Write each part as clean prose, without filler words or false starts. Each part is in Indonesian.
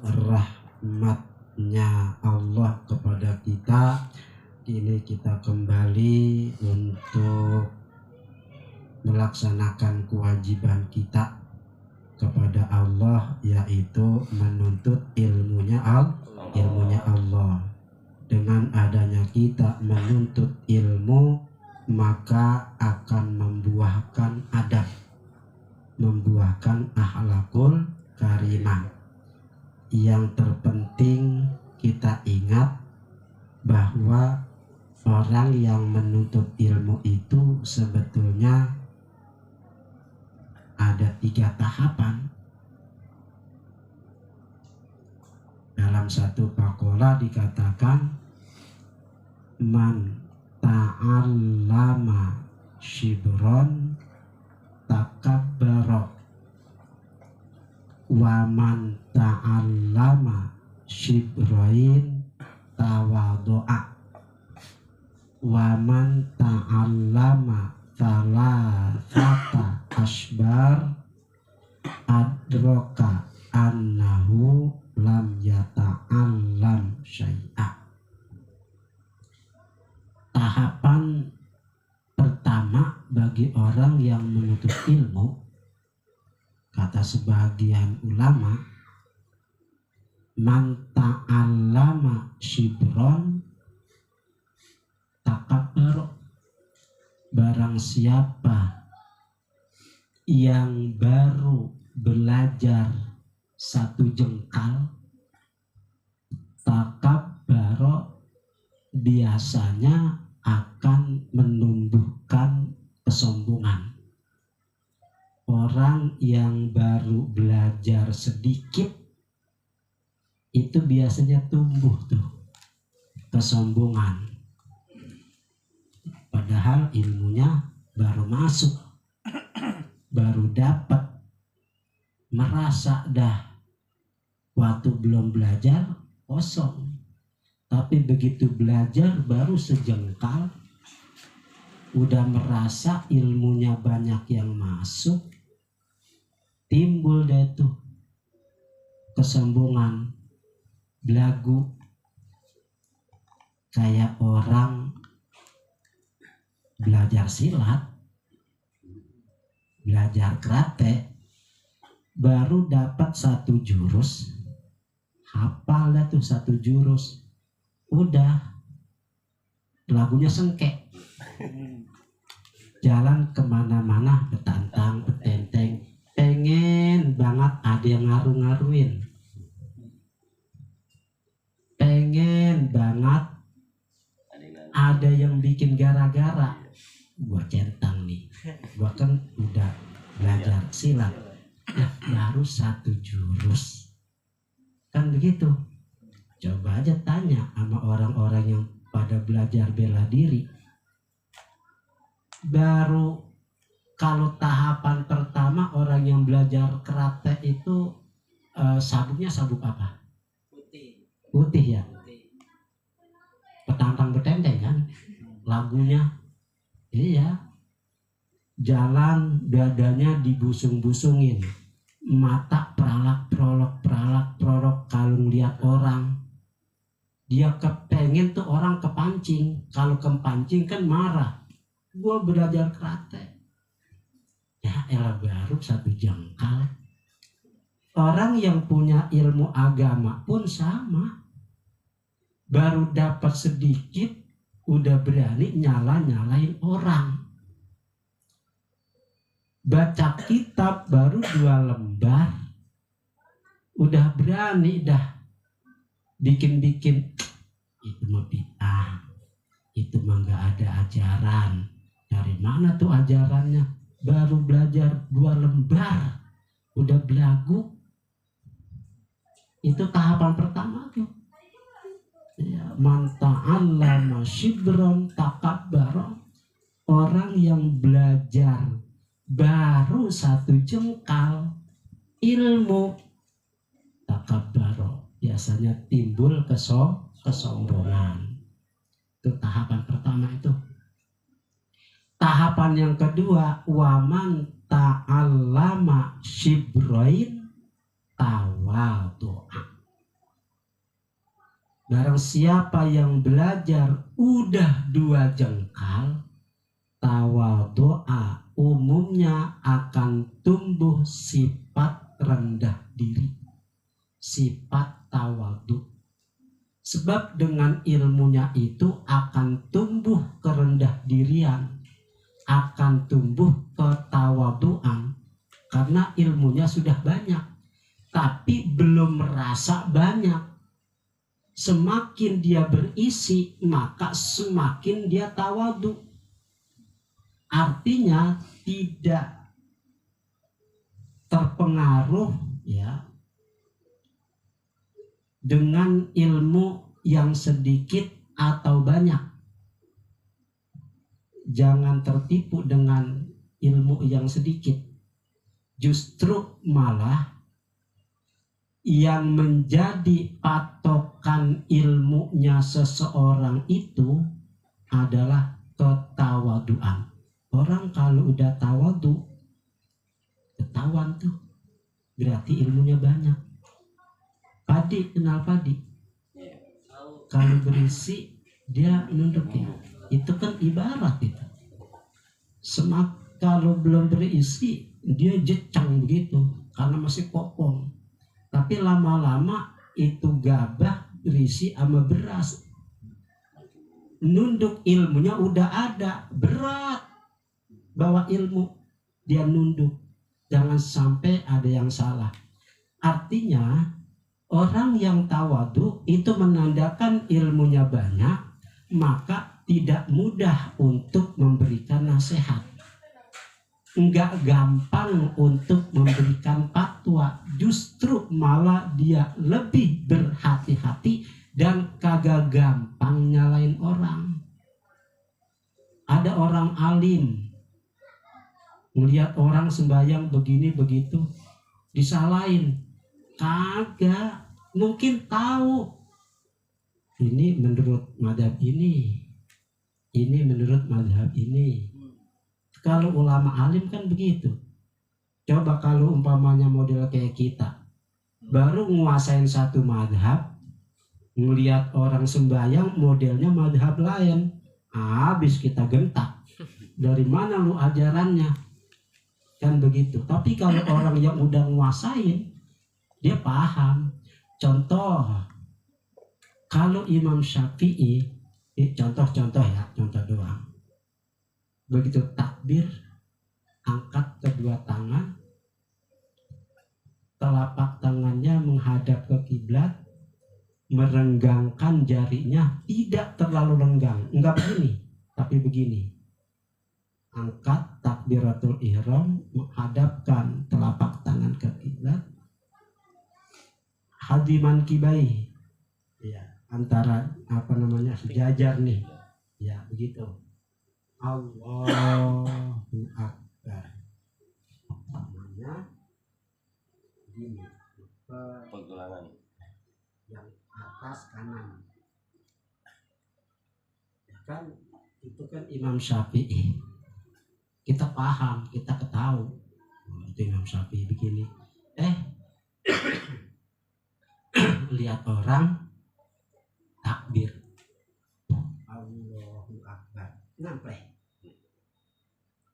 rahmatnya Allah kepada kita, kini kita kembali untuk melaksanakan kewajiban kita kepada Allah, yaitu menuntut ilmunya Allah. Dengan adanya kita menuntut ilmu, maka akan membuahkan adab, membuahkan akhlakul karimah. Yang terpenting kita ingat bahwa orang yang menuntut ilmu itu sebetulnya ada 3 tahapan. Dalam satu pakola dikatakan, man ta'allama shibron takabbara, wa man ta'allama shibrain tawadu'a, wa man ta'allama thalathata asbar adroka annahu lam yata'allam syai'a. Tahapan pertama bagi orang yang menuntut ilmu, kata sebagian ulama, man ta'allama shibron takabbar, barang siapa yang baru belajar 1 jengkal, takabbaro, biasanya akan menumbuhkan kesombongan. Orang yang baru belajar sedikit itu biasanya tumbuh tuh kesombongan, padahal ilmunya baru masuk, baru dapat, merasa dah waktu belum belajar kosong. Tapi begitu belajar baru sejengkal, udah merasa ilmunya banyak yang masuk, timbul deh tuh kesombongan, belagu. Kayak orang belajar silat, belajar karate, baru dapat 1 jurus, hafal dah tuh 1 jurus, udah lagunya sengkek, jalan kemana-mana betantang betenteng, pengen banget ada yang ngaruh-ngaruhin, pengen banget ada yang bikin gara-gara. Gua centang nih, gua kan udah belajar silat ya, baru 1 jurus, kan begitu. Coba aja tanya sama orang-orang yang pada belajar bela diri, baru kalau tahapan pertama orang yang belajar karate itu sabuknya sabuk apa? Putih ya, petantang betenteng kan lagunya. Iya, jalan dadanya dibusung-busungin, mata pralak-prolok. Kalau lihat orang, dia kepengen tuh orang kepancing. Kalau kepancing kan marah. Gua belajar karate, ya elah baru 1 jengkal. Orang yang punya ilmu agama pun sama, baru dapat sedikit udah berani nyalain orang. Baca kitab baru 2 lembar udah berani dah bikin-bikin, itu mah bid'ah, itu mah gak ada ajaran. Dari mana tuh ajarannya? Baru belajar 2 lembar udah belagu. Itu tahapan pertama tuh. Ya, man ta'allama shibron takabbara, orang yang belajar baru 1 jengkal ilmu, takabbara, biasanya timbul kesombongan. Itu tahapan pertama itu. Tahapan yang kedua, waman ta'allama shibrain tawadu'a, Barang siapa yang belajar udah 2 jengkal, tawadhu'a umumnya akan tumbuh sifat rendah diri, sifat tawadhu. Sebab dengan ilmunya itu akan tumbuh kerendah dirian, akan tumbuh ketawadhuan, karena ilmunya sudah banyak, tapi belum merasa banyak. Semakin dia berisi, maka semakin dia tawadhu. Artinya tidak terpengaruh ya dengan ilmu yang sedikit atau banyak. Jangan tertipu dengan ilmu yang sedikit. Justru malah yang menjadi patokan ilmunya seseorang itu adalah ketawaduan. Orang kalau udah tawadhu, ketahuan tuh, berarti ilmunya banyak. Padi, kenal padi? Kalau berisi dia nunduk ya. Itu kan ibarat itu. Kalau belum berisi dia jecang begitu karena masih kopong. Tapi lama-lama itu gabah berisi sama beras. Nunduk ilmunya udah ada, berat bawa ilmu, dia nunduk. Jangan sampai ada yang salah. Artinya orang yang tawadhu itu menandakan ilmunya banyak, maka tidak mudah untuk memberikan nasihat. Enggak gampang untuk memberikan fatwa, justru malah dia lebih berhati-hati dan kagak gampang nyalain orang. Ada orang alim melihat orang sembahyang begini begitu disalahin, kagak, mungkin tahu ini menurut madhab ini menurut madhab ini. Kalau ulama alim kan begitu. Coba kalau umpamanya model kayak kita, baru nguasain satu madhab, ngelihat orang sembahyang modelnya madhab lain, habis kita gentak. Dari mana lu ajarannya? Kan begitu. Tapi kalau orang yang udah nguasain, dia paham. Contoh, kalau Imam Syafi'i, contoh doang. Begitu takbir, angkat kedua tangan, telapak tangannya menghadap ke kiblat, merenggangkan jarinya, tidak terlalu renggang, enggak begini, tapi begini. Angkat takbiratul ihram, menghadapkan telapak tangan ke kiblat, hadiman kibai, ya, antara sejajar nih, ya begitu. Allahu Akbar. Namanya gini, pergelangan yang atas kanan. Ya kan, itu kan Imam Syafi'i. Kita paham, kita ketahui. Itu Imam Syafi'i begini. Lihat orang takbir, Allahu Akbar, ngampleh.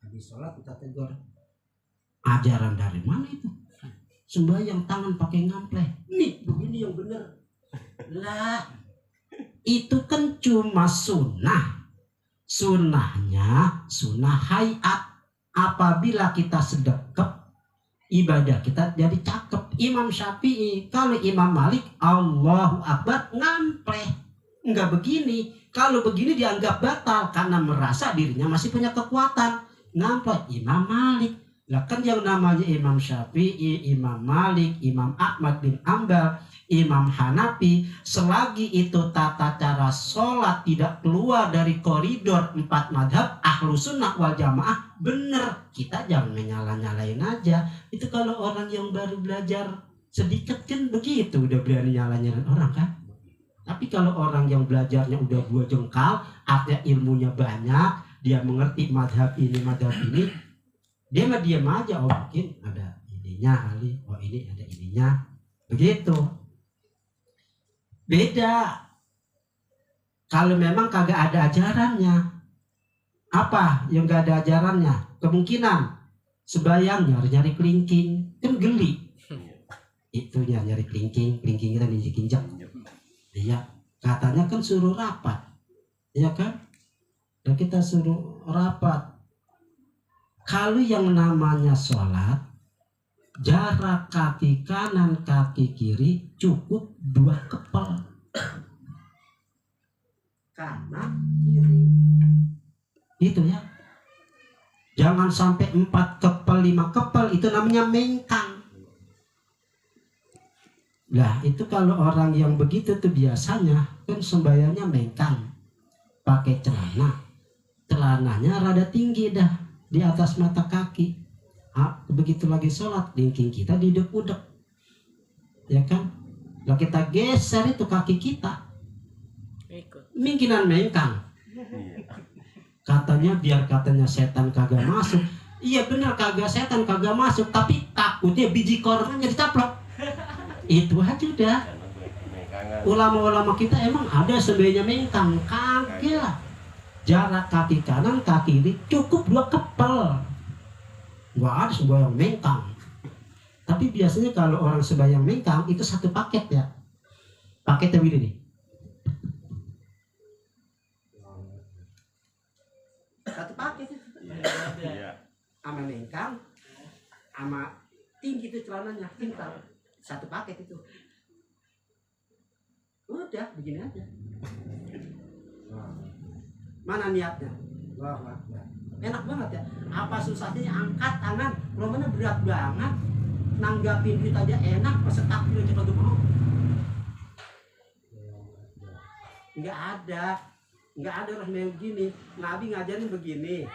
Habis sholat kita tegur, ajaran dari mana itu? Sembahyang tangan pakai ngampleh, nih begini yang benar. Lah, itu kan cuma sunnah. Sunnahnya sunnah hayat. Apabila kita sedekap, ibadah kita jadi cakep. Imam Syafi'i, kalau Imam Malik Allahu Akbar ngampleh, enggak begini. Kalau begini dianggap batal karena merasa dirinya masih punya kekuatan. Ngampleh Imam Malik. Lah kan yang namanya Imam Syafi'i, Imam Malik, Imam Ahmad bin Ambal, Imam Hanafi, selagi itu tata cara sholat tidak keluar dari koridor 4 madhab ahlu sunnah wal jamaah, bener. Kita jangan menyala-nyalain aja. Itu kalau orang yang baru belajar sedikit kan begitu, udah berani nyala-nyalain orang kan. Tapi kalau orang yang belajarnya udah 2 jengkal, artinya ilmunya banyak, dia mengerti madhab ini, dia mah diam aja. Oh mungkin ada ininya kali, oh ini ada ininya, begitu. Beda Kalau memang kagak ada ajarannya, apa yang gak ada ajarannya? Kemungkinan sebayang nyari kelingking, kan geli. Itunya nyari kelingking kita injek-injek. Iya, katanya kan suruh rapat, iya kan? Dan kita suruh rapat. Kalau yang namanya sholat, jarak kaki kanan kaki kiri cukup 2 kepel. Kanan kiri. Itu ya. Jangan sampai 4 kepel, 5 kepel, itu namanya mengkang. Lah itu kalau orang yang begitu tuh biasanya kan sembayangnya mengkang, pakai celananya rada tinggi dah di atas mata kaki. Begitu lagi sholat, kelingking kita didek-udek, ya kan? Lah kita geser itu kaki kita, mungkinan mengkang. Katanya biar katanya setan kagak masuk. Iya benar, kagak setan kagak masuk, tapi takutnya biji koronnya ditaplok. Itu aja udah. Ulama-ulama kita emang ada sebenarnya mengkang, kagak. Jarak kaki kanan kaki kiri cukup 2 kepel. Nggak ada sembahyang mengkang. Tapi biasanya kalau orang sembahyang mengkang itu 1 paket ya. Paketnya begini nih. 1 paket itu. Sama mengkang, sama tinggi itu celananya, tinggal 1 paket itu. Udah begini aja. Mana niatnya? Wah, enak banget ya. Apa susahnya angkat tangan? Kalau mana berat banget. Nanggapin duit aja enak, masa takbir aja kagak mau. Enggak ada orang yang begini. Nabi ngajarin begini.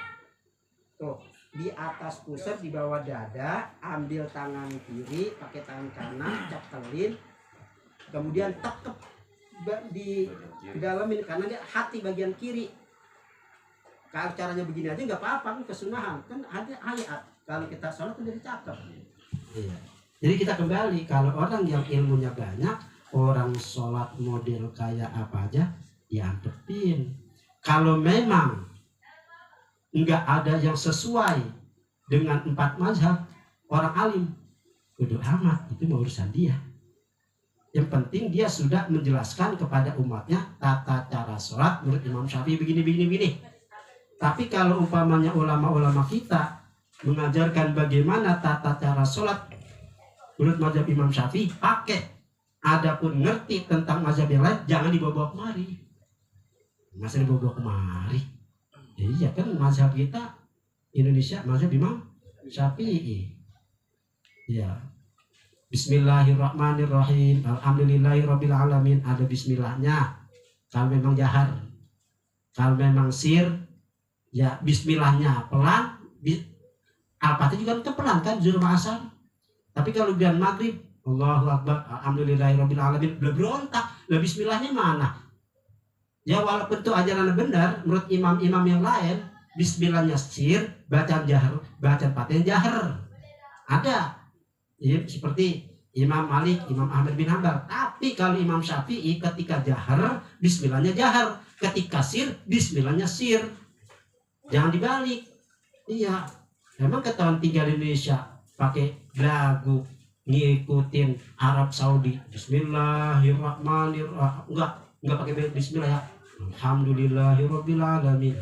Tuh, di atas pusat, di bawah dada, ambil tangan kiri, pakai tangan kanan, cekelin. Kemudian tekep di dalamin kanan, dia hati bagian kiri. Kalau caranya begini aja nggak apa-apa, kan kesunahan, kan ada ayat. Kalau kita sholat kan jadi cakep. Iya. Jadi kita kembali, kalau orang yang ilmunya banyak, orang sholat model kayak apa aja, ya antepin. Kalau memang nggak ada yang sesuai dengan 4 mazhab, orang alim, bodo amat, itu mau urusan dia. Yang penting dia sudah menjelaskan kepada umatnya tata cara sholat menurut Imam Syafi'i begini. Tapi kalau umpamanya ulama-ulama kita mengajarkan bagaimana tata cara sholat menurut mazhab Imam Syafi'i, pakai. Adapun ngerti tentang mazhab yang lain, jangan dibawa kemari. Masa dibawa kemari? Iya kan mazhab kita Indonesia, mazhab Imam Syafi'i. Ya. Bismillahirrahmanirrahim. Alhamdulillahirabbil alamin. Ada bismillahnya. Kalau memang jahar. Kalau memang sir, ya bismillahnya pelan. Al-Fatihah juga pelan kan, zuhur asar. Tapi kalau biar maghrib, Allahu Akbar, alhamdulillahirabbil alamin, berontak. Lah bismillahnya mana? Ya walaupun itu ajaran benar, menurut imam-imam yang lain, bismillahnya sir, bacaan jahar, bacaan Fatihah jahar. Ada. Ya, seperti Imam Malik, Imam Ahmad bin Hanbal. Tapi kalau Imam Syafi'i ketika jahar, bismillahnya jahar. Ketika sir, bismillahnya sir. Jangan dibalik. Iya. Memang ketahuan tinggal di Indonesia pakai lagu ngikutin Arab Saudi. Bismillahirrahmanirrahim. Enggak pakai bismillah ya. Alhamdulillahirabbil alamin.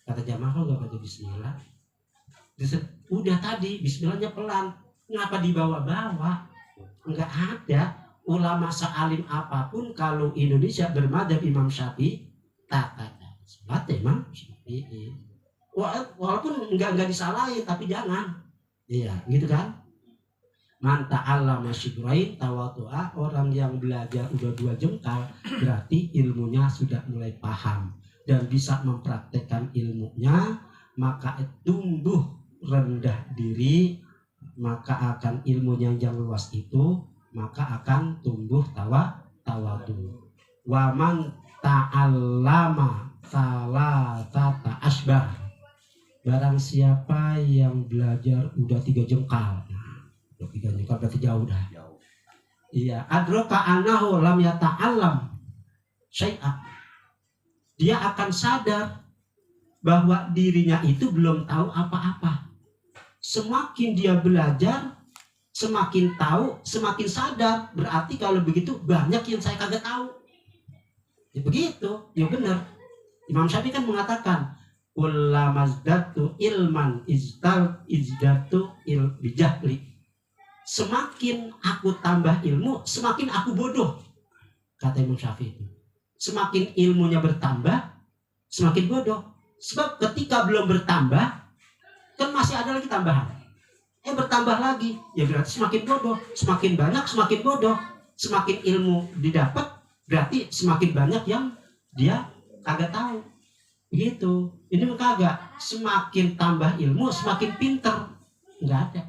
Kata jamaah kok enggak baca bismillah. Udah tadi bismillahnya pelan. Ngapa dibawa-bawa? Enggak ada. Ulama sealim apapun kalau Indonesia bermadzhab Imam Syafi'i, tata sholat Imam Syafi'i. Walaupun enggak disalahin, tapi jangan. Iya, gitu kan? Man ta'allama shibrain tawaddu'a, orang yang belajar udah 2 jengkal berarti ilmunya sudah mulai paham dan bisa mempraktekkan ilmunya, maka tumbuh rendah diri, maka akan ilmunya yang luas itu, maka akan tumbuh tawadu. Wa man ta'allama salatata asbar, barang siapa yang belajar udah 3 jengkal. Udah 3 jengkal berarti jauh dah. Iya, adroka annahu lam yata'allam syai'a. dia akan sadar bahwa dirinya itu belum tahu apa-apa. Semakin dia belajar, semakin tahu, semakin sadar. Berarti kalau begitu banyak yang saya kagak tahu. Ya begitu, ya benar. Imam Syafi'i kan mengatakan, "Kullamazdatu ilman izdatu bijahli." Semakin aku tambah ilmu, semakin aku bodoh. Kata Imam Syafi'i. Semakin ilmunya bertambah, semakin bodoh. Sebab ketika belum bertambah, kan masih ada lagi tambahan. Bertambah lagi, ya berarti semakin bodoh. Semakin banyak, semakin bodoh. Semakin ilmu didapat, berarti semakin banyak yang dia kagak tahu. Begitu. Ini kagak. Semakin tambah ilmu, semakin pinter. Enggak ada.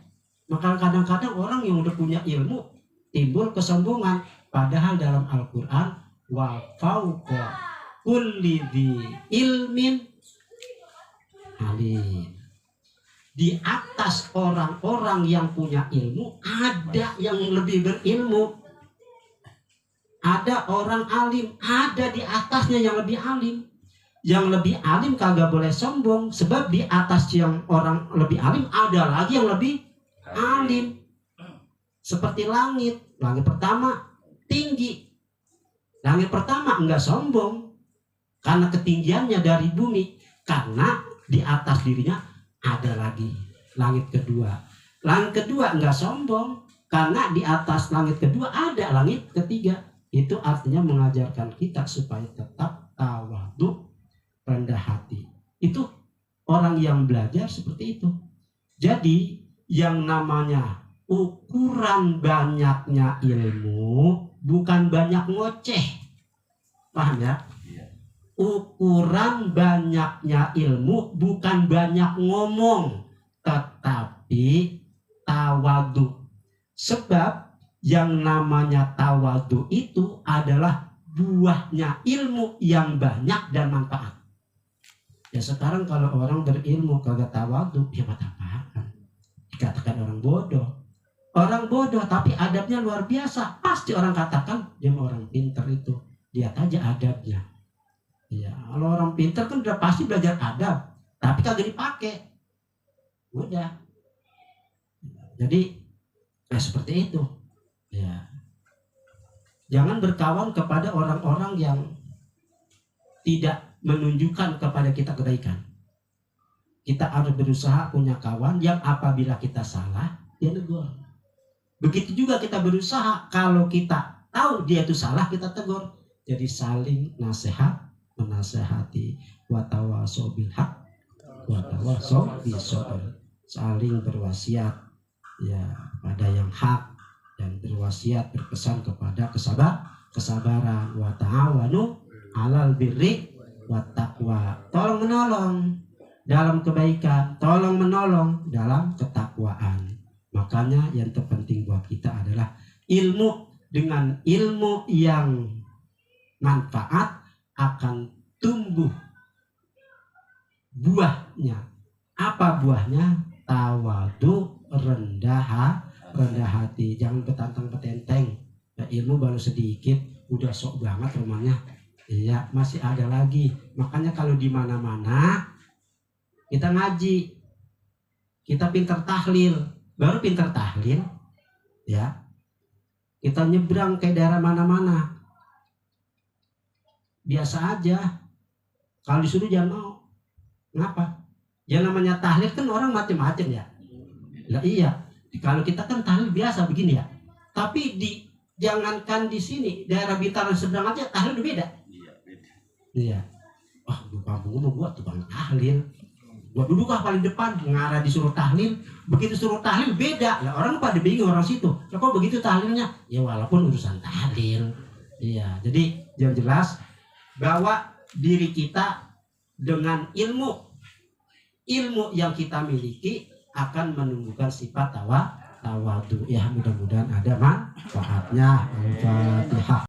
Maka kadang-kadang orang yang udah punya ilmu timbul kesombongan. Padahal dalam Al-Quran, wa fauqa kulli dzi ilmin alim. Di atas orang-orang yang punya ilmu ada yang lebih berilmu. Ada orang alim, ada di atasnya yang lebih alim. Yang lebih alim kagak boleh sombong, sebab di atas yang orang lebih alim ada lagi yang lebih alim. Seperti langit. Langit pertama tinggi. Langit pertama enggak sombong karena ketinggiannya dari bumi, karena di atas dirinya ada lagi langit kedua. Langit kedua enggak sombong karena di atas langit kedua ada langit ketiga. Itu artinya mengajarkan kita supaya tetap tawadhu, rendah hati. Itu orang yang belajar seperti itu. Jadi yang namanya ukuran banyaknya ilmu bukan banyak ngoceh. Paham ya? Ukuran banyaknya ilmu bukan banyak ngomong, tetapi tawadhu. Sebab yang namanya tawadhu itu adalah buahnya ilmu yang banyak dan manfaat. Ya sekarang kalau orang berilmu kagak tawadhu, ya buat apaan? Dikatakan orang bodoh. Orang bodoh tapi adabnya luar biasa. Pasti orang katakan dia orang pintar itu. Lihat aja adabnya. Ya, kalau orang pintar kan udah pasti belajar adab, tapi kagak dipakai. Udah. Jadi seperti itu. Ya. Jangan berkawan kepada orang-orang yang tidak menunjukkan kepada kita kebaikan. Kita harus berusaha punya kawan yang apabila kita salah, dia negur. Begitu juga kita berusaha kalau kita tahu dia itu salah, kita tegur. Jadi saling nasihat, menasehati, wa tawasau bil haq, wa tawasau bis sabr. Saling berwasiat ya pada yang hak dan berwasiat berpesan kepada kesabaran. Wa ta'awanu 'alal birri wat taqwa. Tolong menolong dalam kebaikan, tolong menolong dalam ketakwaan. Makanya yang terpenting buat kita adalah ilmu. Dengan ilmu yang manfaat akan tumbuh buahnya. Apa buahnya? Tawadhu, rendah hati. Jangan betantang betenteng. Ya, ilmu baru sedikit udah sok banget rumahnya. Iya, masih ada lagi. Makanya kalau di mana-mana kita ngaji, kita pintar tahlil. Baru pintar tahlil, ya kita nyebrang ke daerah mana-mana biasa aja. Kalau disuruh jangan mau. Ngapa? Ya namanya tahlil kan orang macam-macam ya. Lah iya. Kalau kita kan tahlil biasa begini ya. Tapi jangankan di sini daerah Bintaro seberang aja tahlil udah beda. Iya. Wah, di kampung gua tukang tahlil. Gua duduk paling depan, ngarah disuruh tahlil. Begitu suruh tahlil beda. Lah orang pada bingung orang situ. Lah kok begitu tahlilnya? Ya walaupun urusan tahlil. Iya. Jadi yang jelas bahwa diri kita dengan ilmu yang kita miliki akan menumbuhkan sifat tawadhu. Ya mudah-mudahan ada manfaatnya. Al-Fatihah.